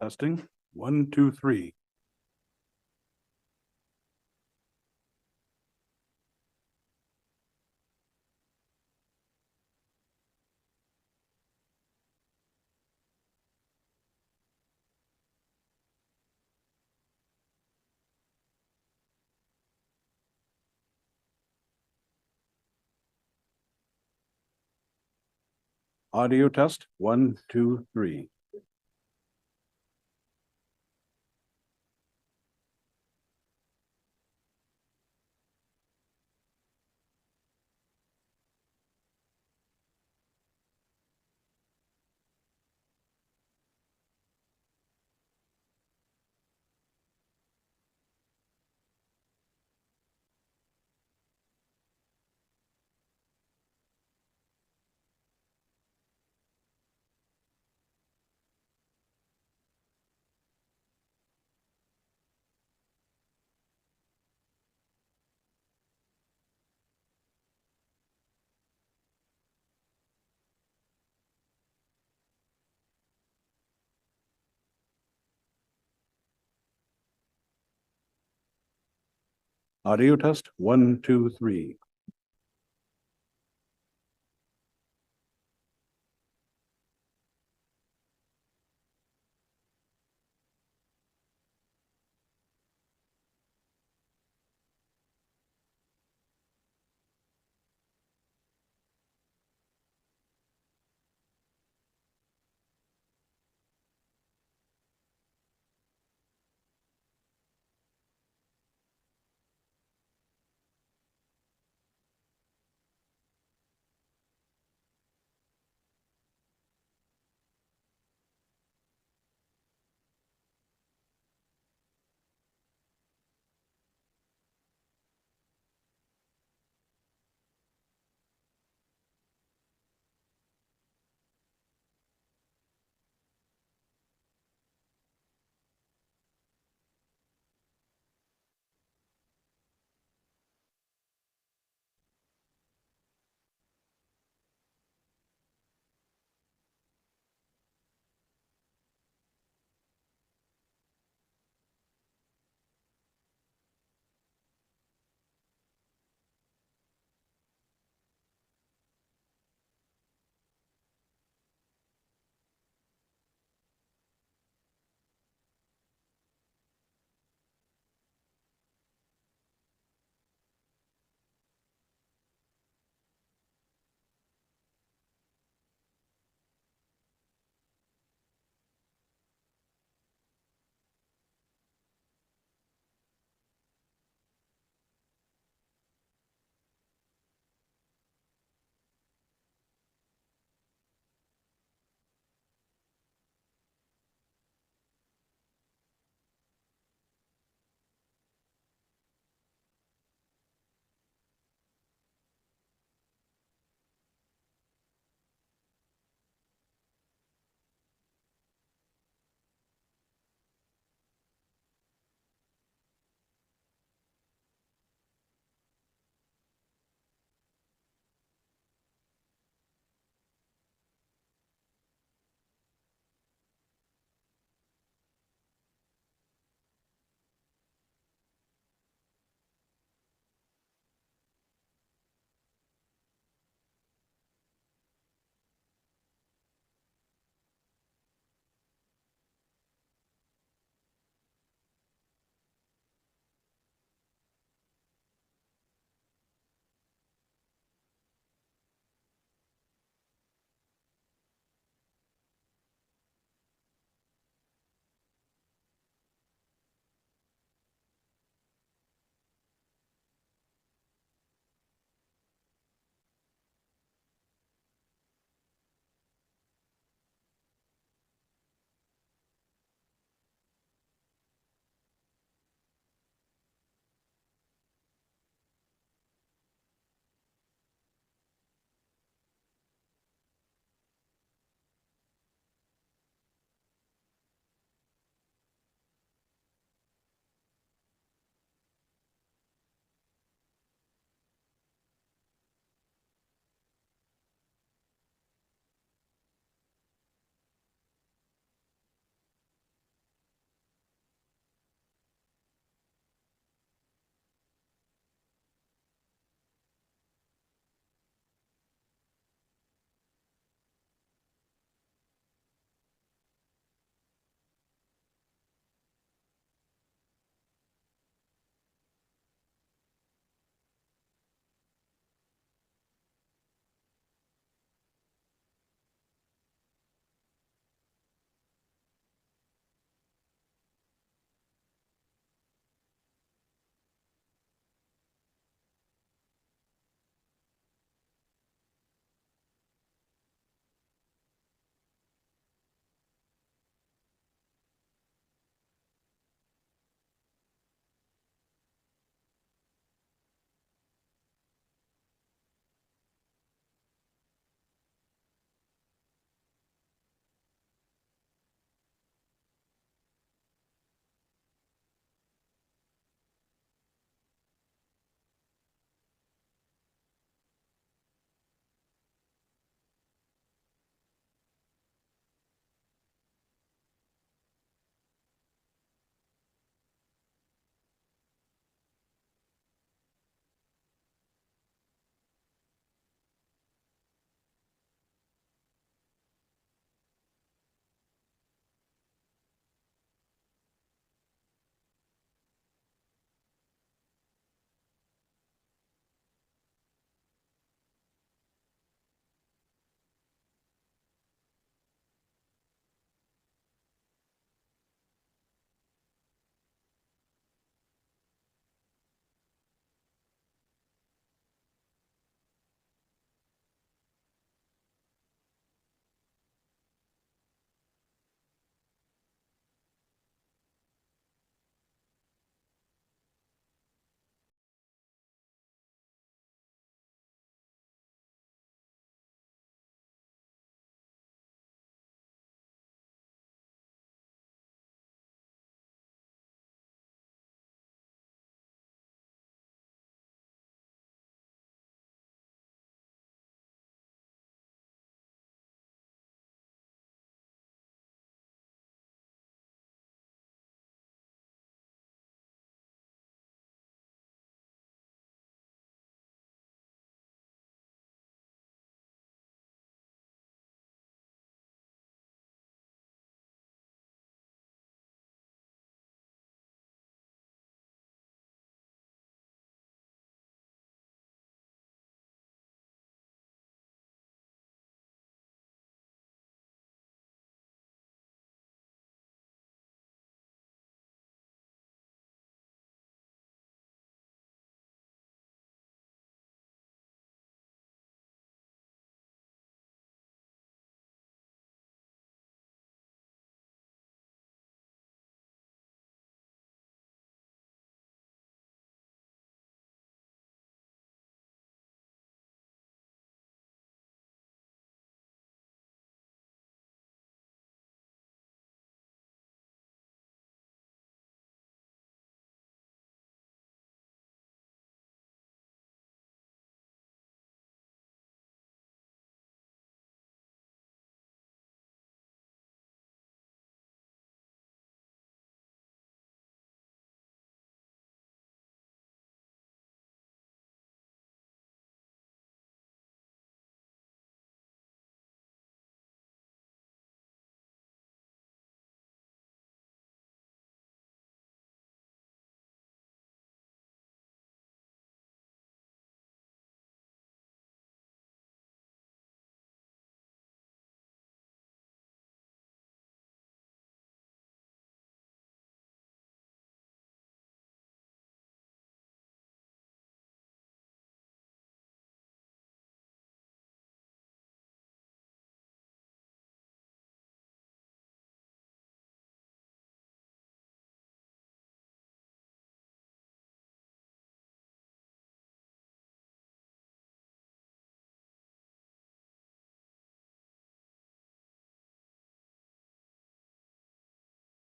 Testing, 1, 2, 3. Audio test, 1, 2, 3. Audio test, 1, 2, 3.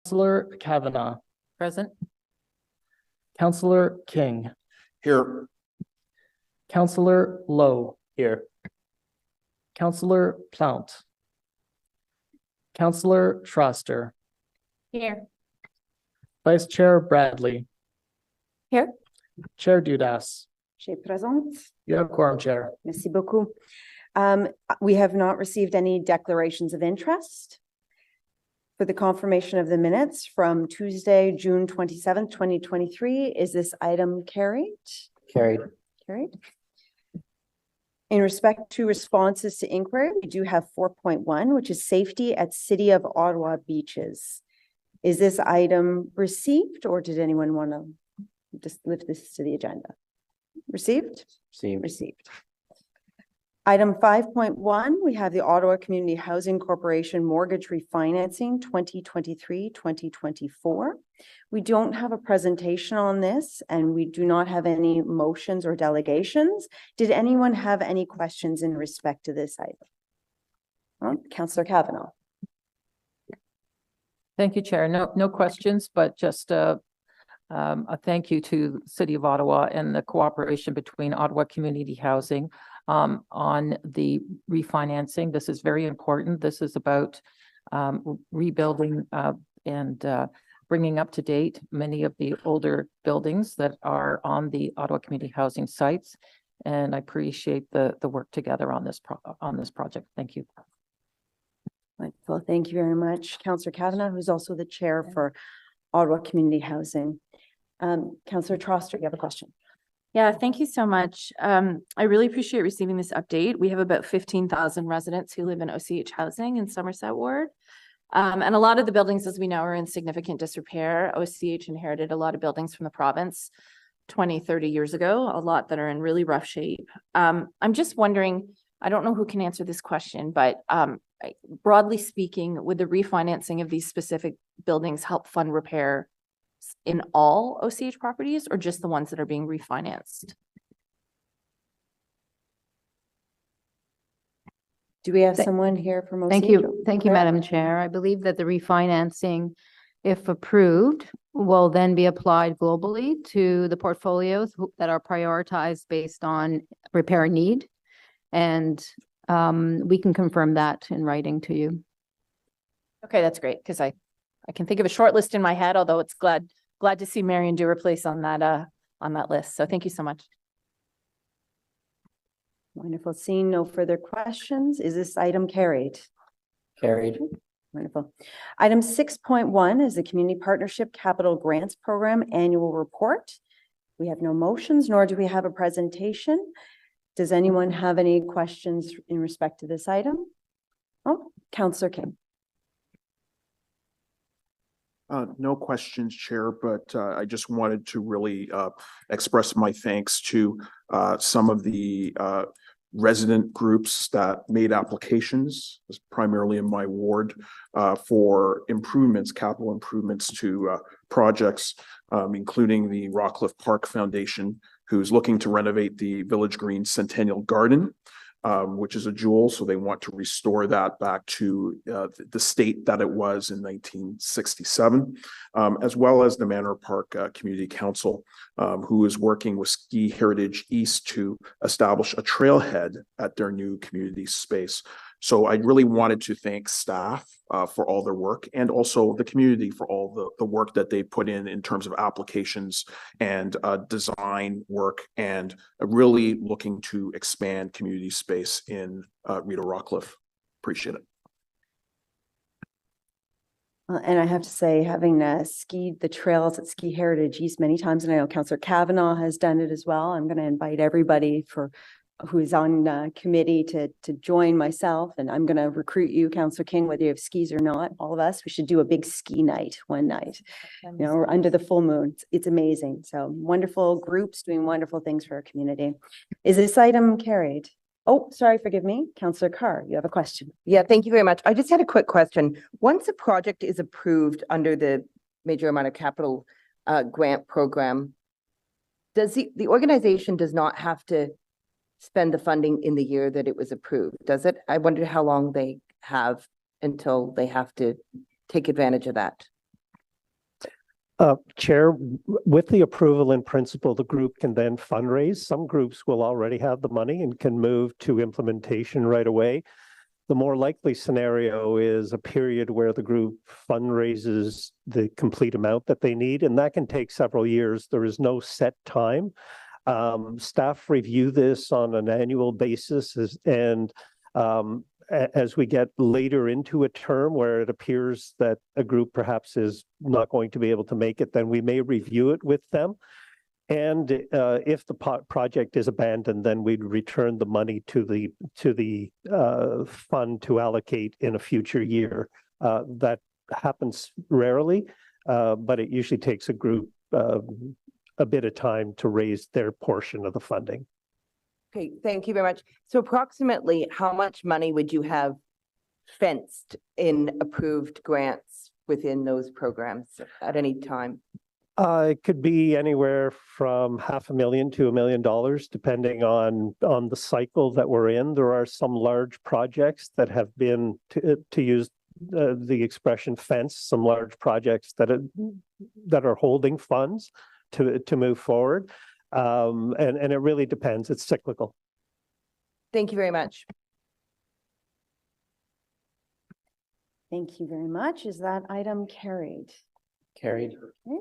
Councillor Kavanaugh, Present. Councillor King, Here. Councillor Lowe. Here. Councillor Plount. Councillor Schroster, Here. Vice Chair Bradley. Here. Chair Dudas. Je présente. You have quorum, Chair. Merci beaucoup. We have not received any declarations of interest for the confirmation of the minutes from Tuesday, June 27th, 2023. Is this item carried? Carried. Carried. In respect to responses to inquiry, we do have 4.1, which is safety at City of Ottawa beaches. Is this item received, or did anyone want to just lift this to the agenda? Received? Received. Item 5.1, we have the Ottawa Community Housing Corporation mortgage refinancing 2023-2024. We don't have a presentation on this, and we do not have any motions or delegations. Did anyone have any questions in respect to this item? Councillor Kavanaugh. Thank you, Chair. No questions, but just a thank you to the City of Ottawa and the cooperation between Ottawa Community Housing on the refinancing. This is very important. This is about rebuilding and bringing up to date many of the older buildings that are on the Ottawa Community Housing sites. And I appreciate the work together on this project. Thank you. Wonderful. Thank you very much. Councillor Kavanaugh, who's also the chair for Ottawa Community Housing. Councillor Troster, you have a question. Yeah, thank you so much. I really appreciate receiving this update. We have about 15,000 residents who live in OCH housing in Somerset Ward. And a lot of the buildings, as we know, are in significant disrepair. OCH inherited a lot of buildings from the province 20, 30 years ago, a lot that are in really rough shape. I'm just wondering, I don't know who can answer this question, but broadly speaking, would the refinancing of these specific buildings help fund repair in all OCH properties or just the ones that are being refinanced? Do we have someone here from OCH? Thank you. Thank you, Okay. Madam Chair. I believe that the refinancing, if approved, will then be applied globally to the portfolios that are prioritized based on repair need. And we can confirm that in writing to you. Okay, that's great, because I can think of a short list in my head, although it's glad to see Marion do a place on that list. So thank you so much. Wonderful. Seeing no further questions, is this item carried? Carried. Wonderful. Item 6.1 is the Community Partnership Capital Grants Program Annual Report. We have no motions, nor do we have a presentation. Does anyone have any questions in respect to this item? Oh, Councillor King. No questions, Chair, but I just wanted to really express my thanks to some of the resident groups that made applications, primarily in my ward, for improvements, capital improvements to projects, including the Rockcliffe Park Foundation, who's looking to renovate the Village Green Centennial Garden, which is a jewel. So they want to restore that back to the state that it was in 1967, as well as the Manor Park Community Council, who is working with Ski Heritage East to establish a trailhead at their new community space. So I really wanted to thank staff for all their work, and also the community for all the work that they put in terms of applications and design work, and really looking to expand community space in Rideau Rockcliffe. Appreciate it. And I have to say, having skied the trails at Ski Heritage East many times, and I know Councillor Kavanaugh has done it as well. I'm going to invite everybody who is on committee to join myself, and I'm going to recruit you, Councillor King, whether you have skis or not. All of us, we should do a big ski night one night, under the full moon. It's amazing. So wonderful groups doing wonderful things for our community. Is this item carried? Oh, sorry, forgive me. Councillor Carr, you have a question. Yeah, thank you very much. I just had a quick question. Once a project is approved under the major amount of capital grant program, does the organization does not have to spend the funding in the year that it was approved, does it? I wonder how long they have until they have to take advantage of that. Chair, with the approval in principle, the group can then fundraise. Some groups will already have the money and can move to implementation right away. The more likely scenario is a period where the group fundraises the complete amount that they need, and that can take several years. There is no set time. Staff review this on an annual basis and as we get later into a term where it appears that a group perhaps is not going to be able to make it, then we may review it with them. And if the project is abandoned, then we'd return the money to the fund to allocate in a future year. That happens rarely, but it usually takes a group a bit of time to raise their portion of the funding. Okay, thank you very much. So approximately how much money would you have fenced in approved grants within those programs at any time? It could be anywhere from $500,000 to $1 million, depending on the cycle that we're in. There are some large projects that have been, to use the expression fence, some large projects that are holding funds to move forward. And it really depends. It's cyclical. Thank you very much. Thank you very much. Is that item carried? Carried. Right.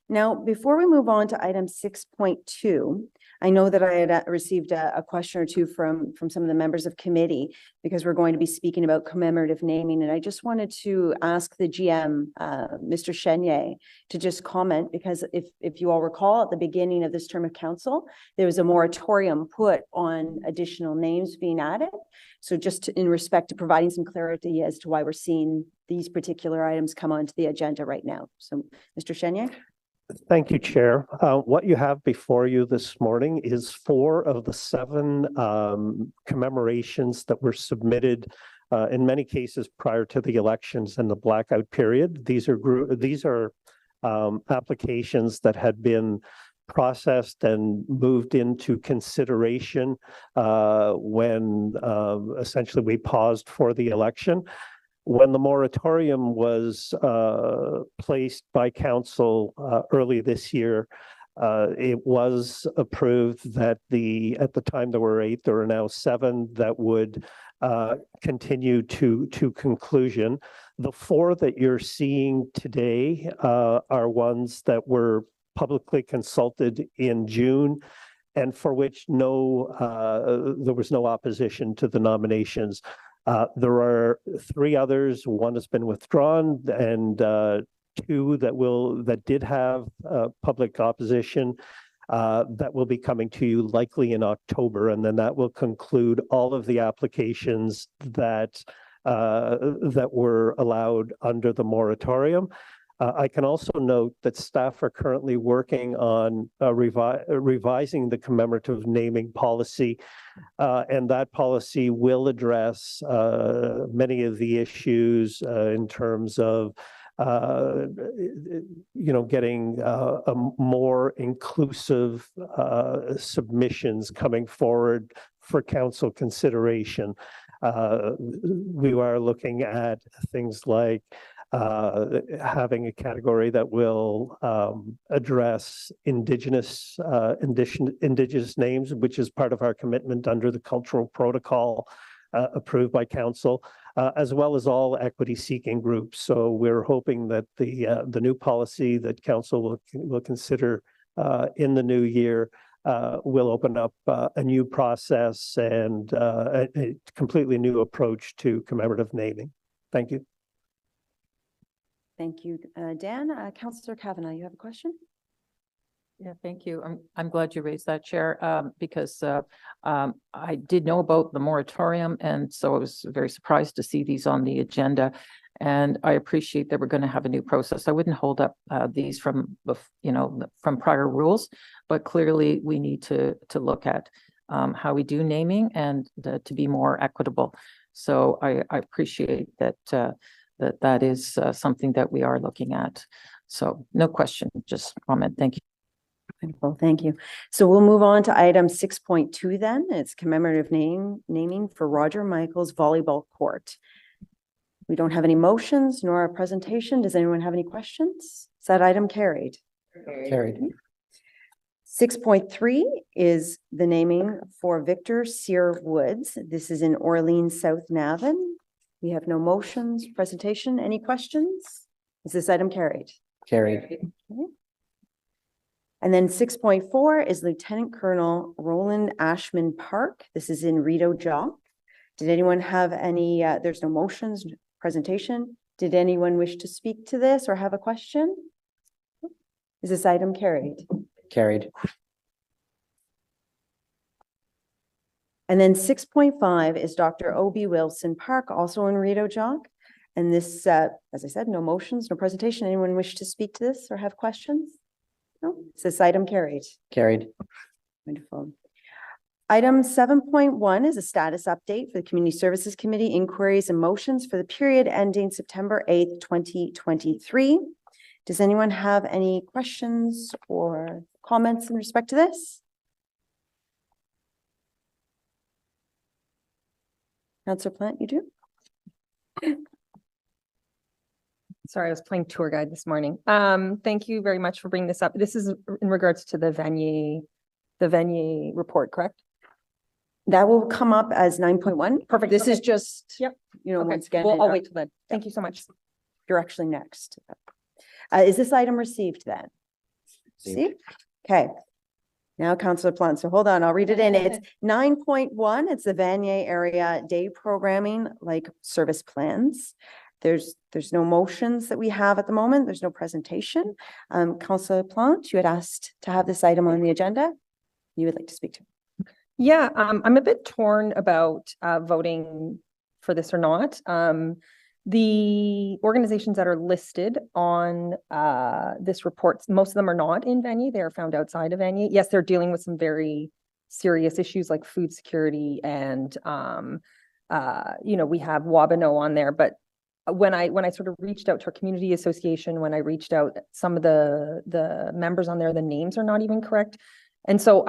Now, before we move on to item 6.2, I know that I had received a question or two from some of the members of committee because we're going to be speaking about commemorative naming. And I just wanted to ask the GM, Mr. Chenier, to just comment, because if you all recall, at the beginning of this term of council, there was a moratorium put on additional names being added. So just in respect to providing some clarity as to why we're seeing these particular items come onto the agenda right now. So, Mr. Chenier? Thank you, Chair. What you have before you this morning is 4 of the 7 commemorations that were submitted in many cases prior to the elections and the blackout period. These are applications that had been processed and moved into consideration when essentially we paused for the election. When the moratorium was placed by council early this year, it was approved that at the time there were 8, there are now 7 that would continue to conclusion. The 4 that you're seeing today are ones that were publicly consulted in June and for which there was no opposition to the nominations. There are 3 others. 1 has been withdrawn, and 2 that did have public opposition that will be coming to you likely in October, and then that will conclude all of the applications that were allowed under the moratorium. I can also note that staff are currently working on revising the commemorative naming policy, and that policy will address many of the issues in terms of getting a more inclusive submissions coming forward for council consideration. We are looking at things like having a category that will address indigenous names, which is part of our commitment under the cultural protocol approved by council, as well as all equity-seeking groups. So we're hoping that the new policy that council will consider in the new year will open up a new process and a completely new approach to commemorative naming. Thank you. Thank you, Dan. Councillor Kavanagh, you have a question? Yeah, thank you. I'm glad you raised that, Chair, because I did know about the moratorium, and so I was very surprised to see these on the agenda. And I appreciate that we're going to have a new process. I wouldn't hold up these from prior rules, but clearly we need to look at how we do naming and to be more equitable. So I appreciate that. That is something that we are looking at. So no question, just comment. Thank you. Wonderful, thank you. So we'll move on to item 6.2 then. It's commemorative naming for Roger Michael's volleyball court. We don't have any motions nor a presentation. Does anyone have any questions? Is that item carried? Carried. 6.3 is the naming for Victor Sear Woods. This is in Orleans, South Navan. We have no motions, presentation. Any questions? Is this item carried? Carried. Okay. And then 6.4 is Lieutenant Colonel Roland Ashman Park. This is in Rideau Jock. Did anyone have any, there's no motions, presentation. Did anyone wish to speak to this or have a question? Is this item carried? Carried. And then 6.5 is Dr. O.B. Wilson Park, also in Rideau Jock. And this, as I said, no motions, no presentation. Anyone wish to speak to this or have questions? No, is this item carried? Carried. Wonderful. Item 7.1 is a status update for the Community Services Committee inquiries and motions for the period ending September 8th, 2023. Does anyone have any questions or comments in respect to this? Councillor Plant, you do? Sorry, I was playing tour guide this morning. Thank you very much for bringing this up. This is in regards to the Vanier report, correct? That will come up as 9.1. Perfect. This is Okay. just, Yep. you know, Okay. once again. Well, I'll wait till then. Thank you so much. You're actually next. Is this item received then? See? Okay. Now, Councillor Plant, so hold on, I'll read it in. It's 9.1. It's the Vanier area day programming, like service plans. There's no motions that we have at the moment. There's no presentation. Councillor Plant, you had asked to have this item on the agenda. You would like to speak to. Yeah, I'm a bit torn about voting for this or not. The organizations that are listed on this report, most of them are not in Vanier. They are found outside of Vanier. Yes, they're dealing with some very serious issues like food security and we have Wabano on there. But when I sort of reached out to our community association, when I reached out, some of the members on there, the names are not even correct. And so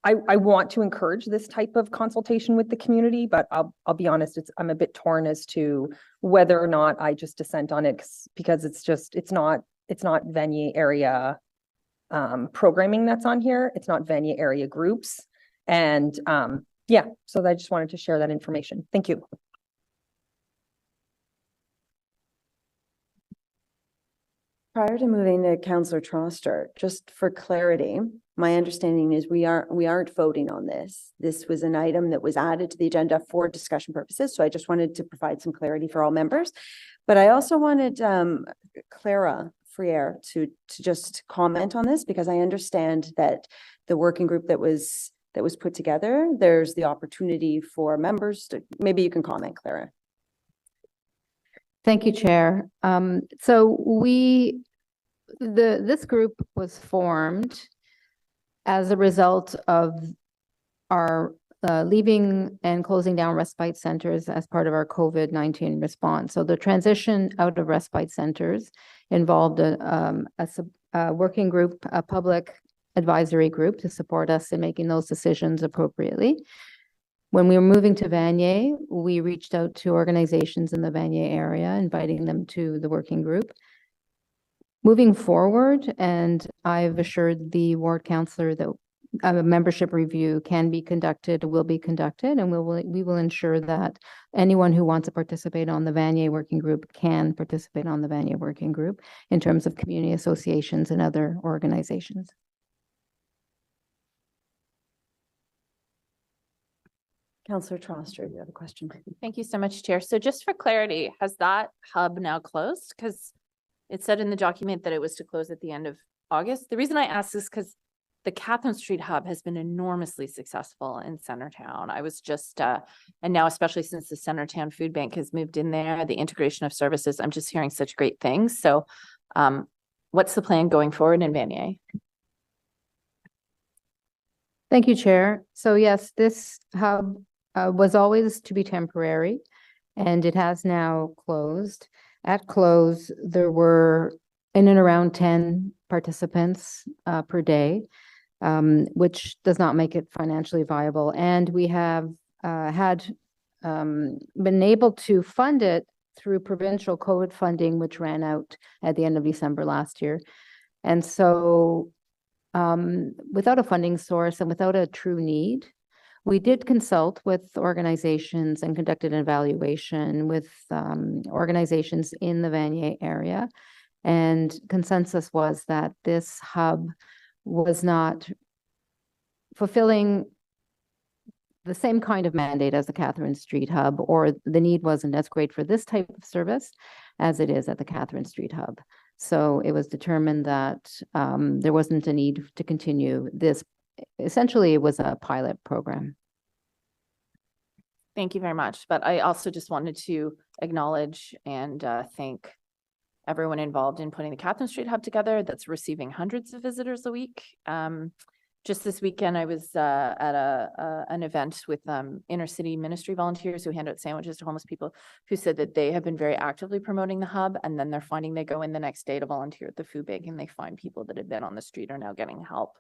I want to encourage this type of consultation with the community, but I'll be honest, I'm a bit torn as to whether or not I just dissent on it because it's not Vanier area programming that's on here. It's not Vanier area groups. And yeah, so I just wanted to share that information. Thank you. Prior to moving to Councillor Troster, just for clarity, my understanding is we aren't voting on this. This was an item that was added to the agenda for discussion purposes. So I just wanted to provide some clarity for all members. But I also wanted Clara Friere to just comment on this because I understand that the working group that was put together, there's the opportunity for members to, maybe you can comment, Clara. Thank you, Chair. So this group was formed as a result of our leaving and closing down respite centers as part of our COVID-19 response. So the transition out of respite centers involved a working group, a public advisory group to support us in making those decisions appropriately. When we were moving to Vanier, we reached out to organizations in the Vanier area, inviting them to the working group. Moving forward, and I've assured the ward councillor that a membership review can be conducted, will be conducted, and we will ensure that anyone who wants to participate on the Vanier working group can participate on the Vanier working group in terms of community associations and other organizations. Councillor Troster, you have a question. Thank you so much, Chair. So just for clarity, has that hub now closed? Because it said in the document that it was to close at the end of August. The reason I ask is because the Catherine Street hub has been enormously successful in Centertown. I was just, and now especially since the Centertown Food Bank has moved in there, the integration of services, I'm just hearing such great things. So what's the plan going forward in Vanier? Thank you, Chair. So yes, this hub was always to be temporary, and it has now closed. At close, there were in and around 10 participants per day, which does not make it financially viable. And we have been able to fund it through provincial COVID funding, which ran out at the end of December last year. And so without a funding source and without a true need, we did consult with organizations and conducted an evaluation with organizations in the Vanier area. And consensus was that this hub was not fulfilling the same kind of mandate as the Catherine Street Hub, or the need wasn't as great for this type of service as it is at the Catherine Street Hub. So it was determined that there wasn't a need to continue this. Essentially, it was a pilot program. Thank you very much. But I also just wanted to acknowledge and thank everyone involved in putting the Catherine Street Hub together that's receiving hundreds of visitors a week. Just this weekend, I was at an event with inner city ministry volunteers who hand out sandwiches to homeless people, who said that they have been very actively promoting the hub, and then they're finding they go in the next day to volunteer at the food bank and they find people that have been on the street are now getting help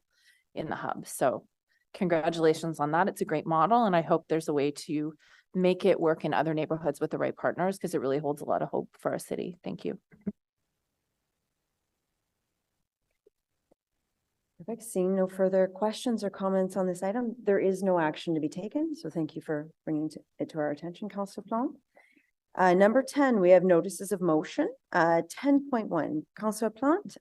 in the hub. So congratulations on that. It's a great model, and I hope there's a way to make it work in other neighborhoods with the right partners, because it really holds a lot of hope for our city. Thank you. Perfect. Seeing no further questions or comments on this item, there is no action to be taken. So thank you for bringing it to our attention, Councillor Plante. Number 10, we have notices of motion. 10.1, Councillor Plante,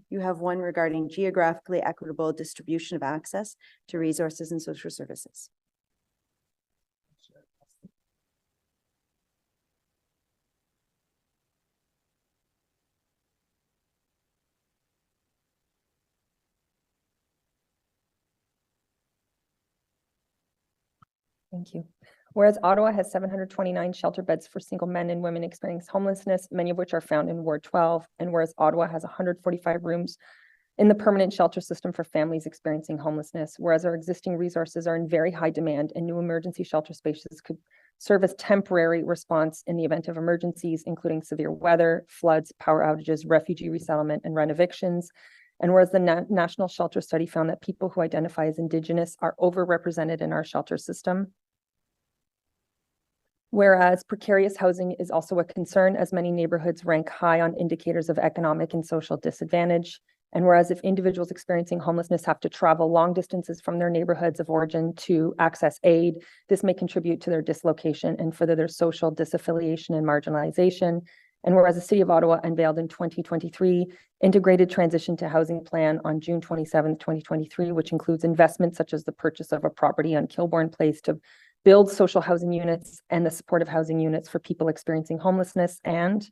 you have one regarding geographically equitable distribution of access to resources and social services. Thank you. Whereas Ottawa has 729 shelter beds for single men and women experiencing homelessness, many of which are found in Ward 12, and whereas Ottawa has 145 rooms in the permanent shelter system for families experiencing homelessness, whereas our existing resources are in very high demand and new emergency shelter spaces could serve as temporary response in the event of emergencies, including severe weather, floods, power outages, refugee resettlement, and rent evictions. And whereas the National Shelter Study found that people who identify as Indigenous are overrepresented in our shelter system. Whereas precarious housing is also a concern, as many neighborhoods rank high on indicators of economic and social disadvantage. And whereas if individuals experiencing homelessness have to travel long distances from their neighborhoods of origin to access aid, this may contribute to their dislocation and further their social disaffiliation and marginalization. And whereas the City of Ottawa unveiled in 2023 integrated transition to housing plan on June 27, 2023, which includes investments such as the purchase of a property on Kilbourne Place to build social housing units and the supportive housing units for people experiencing homelessness. And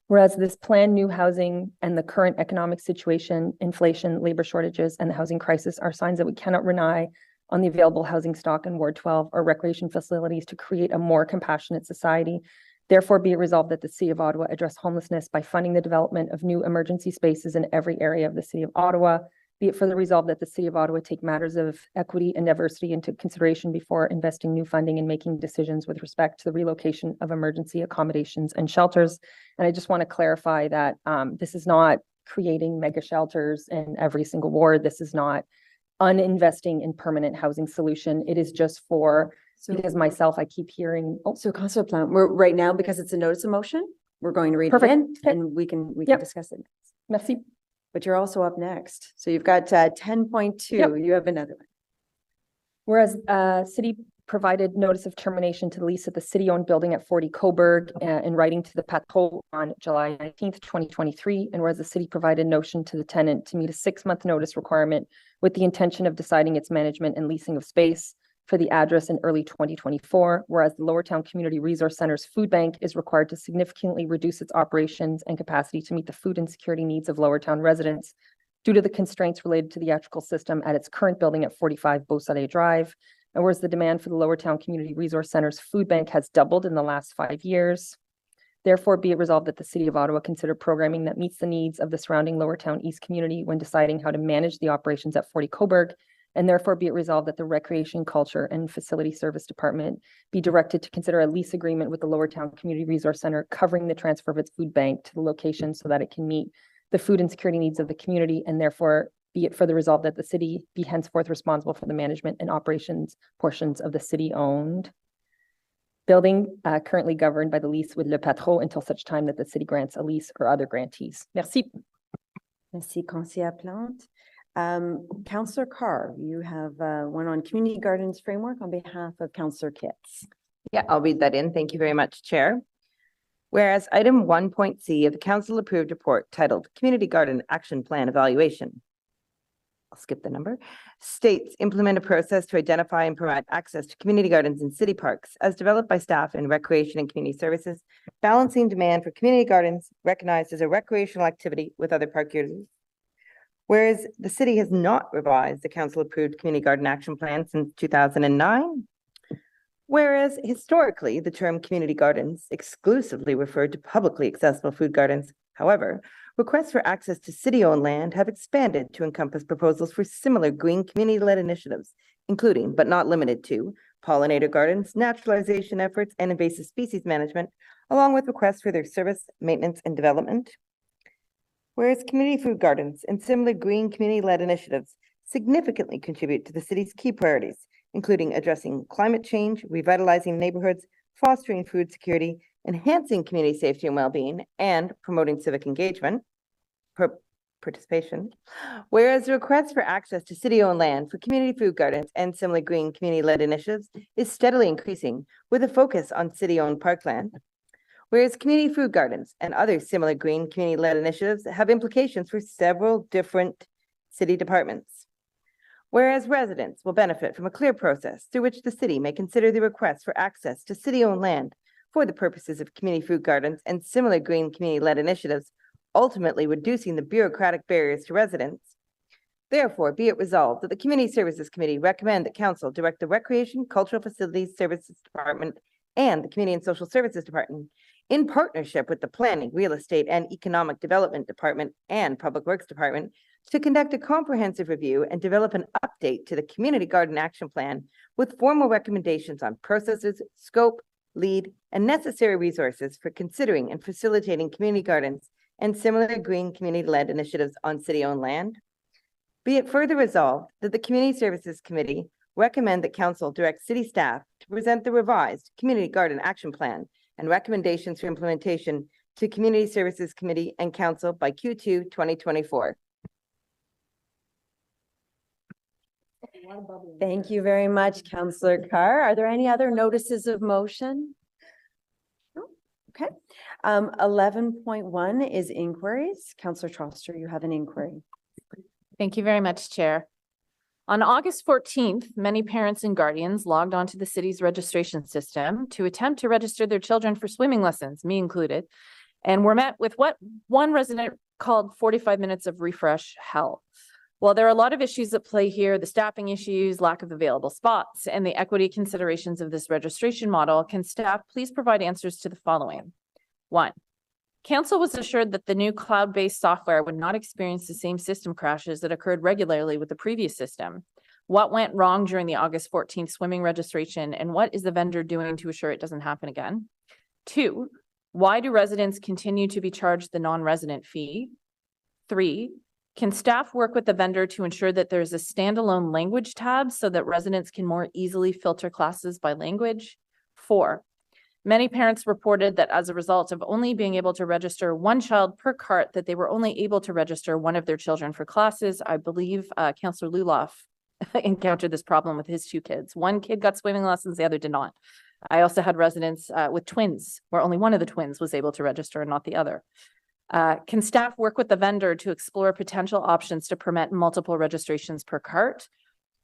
whereas this planned new housing and the current economic situation, inflation, labor shortages, and the housing crisis are signs that we cannot rely on the available housing stock in Ward 12 or recreation facilities to create a more compassionate society. Therefore, be it resolved that the City of Ottawa address homelessness by funding the development of new emergency spaces in every area of the City of Ottawa. Be it further resolved that the City of Ottawa take matters of equity and diversity into consideration before investing new funding and making decisions with respect to the relocation of emergency accommodations and shelters. And I just want to clarify that this is not creating mega shelters in every single ward. This is not uninvesting in permanent housing solution. It is just for, because myself, I keep hearing. Oh, so Councillor Plante, we're right now, because it's a notice of motion, we're going to read it Perfect. in Okay. and we can Yep. discuss it. Merci. But you're also up next. So you've got 10.2. Yep. You have another one. Whereas city provided notice of termination to the lease of the city-owned building at 40 Coburg in writing to the Patrol on July 19th, 2023. And whereas the city provided notion to the tenant to meet a 6-month notice requirement with the intention of deciding its management and leasing of space for the address in early 2024, whereas the Lowertown Community Resource Center's food bank is required to significantly reduce its operations and capacity to meet the food and security needs of Lowertown residents due to the constraints related to the electrical system at its current building at 45 Beausoleil Drive. And whereas the demand for the Lowertown Community Resource Center's food bank has doubled in the last 5 years. Therefore, be it resolved that the City of Ottawa consider programming that meets the needs of the surrounding Lowertown East community when deciding how to manage the operations at 40 Coburg. And therefore be it resolved that the Recreation, Culture, and Facility Service Department be directed to consider a lease agreement with the Lowertown Community Resource Center covering the transfer of its food bank to the location so that it can meet the food and security needs of the community. And therefore be it further resolved that the city be henceforth responsible for the management and operations portions of the city-owned building currently governed by the lease with Le Patron until such time that the city grants a lease or other grantees. Merci. Merci, Councillor Plante. Councillor Carr, you have one on Community Gardens Framework on behalf of Councillor Kitts. Yeah, I'll read that in. Thank you very much, Chair. Whereas item 1.c of the council approved report titled Community Garden Action Plan Evaluation, I'll skip the number, states implement a process to identify and provide access to community gardens in city parks as developed by staff in Recreation and Community Services, balancing demand for community gardens recognized as a recreational activity with other park users. Whereas the city has not revised the council approved community garden action plan since 2009. Whereas historically, the term community gardens exclusively referred to publicly accessible food gardens. However, requests for access to city-owned land have expanded to encompass proposals for similar green community-led initiatives, including but not limited to pollinator gardens, naturalization efforts, and invasive species management, along with requests for their service, maintenance, and development. Whereas community food gardens and similar green community-led initiatives significantly contribute to the city's key priorities, including addressing climate change, revitalizing neighborhoods, fostering food security, enhancing community safety and well-being, and promoting civic engagement, participation. Whereas the request for access to city-owned land for community food gardens and similar green community-led initiatives is steadily increasing with a focus on city-owned parkland. Whereas community food gardens and other similar green community-led initiatives have implications for several different city departments. Whereas residents will benefit from a clear process through which the city may consider the request for access to city-owned land for the purposes of community food gardens and similar green community-led initiatives, ultimately reducing the bureaucratic barriers to residents. Therefore, be it resolved that the Community Services Committee recommend that Council direct the Recreation, Cultural Facilities Services Department and the Community and Social Services Department in partnership with the Planning, Real Estate and Economic Development Department and Public Works Department to conduct a comprehensive review and develop an update to the Community Garden Action Plan with formal recommendations on processes, scope, lead, and necessary resources for considering and facilitating community gardens and similar green community-led initiatives on city-owned land. Be it further resolved that the Community Services Committee recommend that Council direct city staff to present the revised Community Garden Action Plan and recommendations for implementation to Community Services Committee and Council by Q2 2024. Thank you very much, Councillor Carr. Are there any other notices of motion? No? Okay. 11.1 is inquiries. Councillor Troster, you have an inquiry. Thank you very much, Chair. On August 14th, many parents and guardians logged onto the city's registration system to attempt to register their children for swimming lessons, me included, and were met with what one resident called 45 minutes of refresh hell. While there are a lot of issues at play here, the staffing issues, lack of available spots, and the equity considerations of this registration model, can staff please provide answers to the following? 1. Council was assured that the new cloud-based software would not experience the same system crashes that occurred regularly with the previous system. What went wrong during the August 14th swimming registration, and what is the vendor doing to assure it doesn't happen again? 2, why do residents continue to be charged the non-resident fee? 3, can staff work with the vendor to ensure that there's a standalone language tab so that residents can more easily filter classes by language? 4, many parents reported that as a result of only being able to register one child per cart, that they were only able to register one of their children for classes. I believe Councillor Luloff encountered this problem with his 2 kids. One kid got swimming lessons, the other did not. I also had residents with twins where only one of the twins was able to register and not the other. Can staff work with the vendor to explore potential options to permit multiple registrations per cart?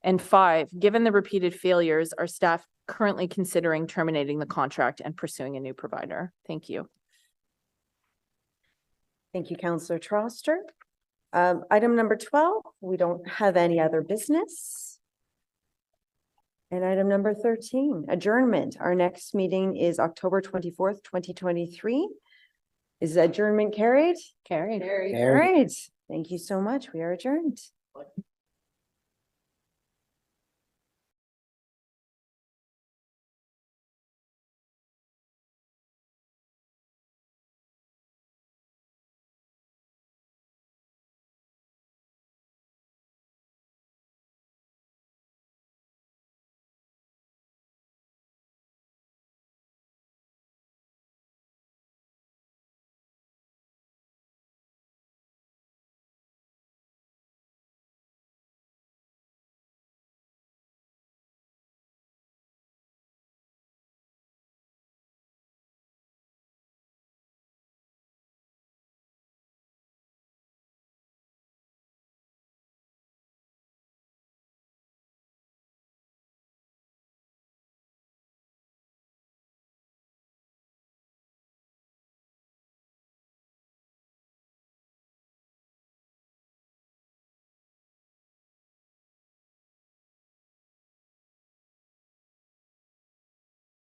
And 5, given the repeated failures, are staff currently considering terminating the contract and pursuing a new provider? Thank you. Thank you, Councillor Troster. Item number 12, we don't have any other business. And item number 13, adjournment. Our next meeting is October 24th, 2023. Is adjournment carried? Carried. All right. Thank you so much. We are adjourned.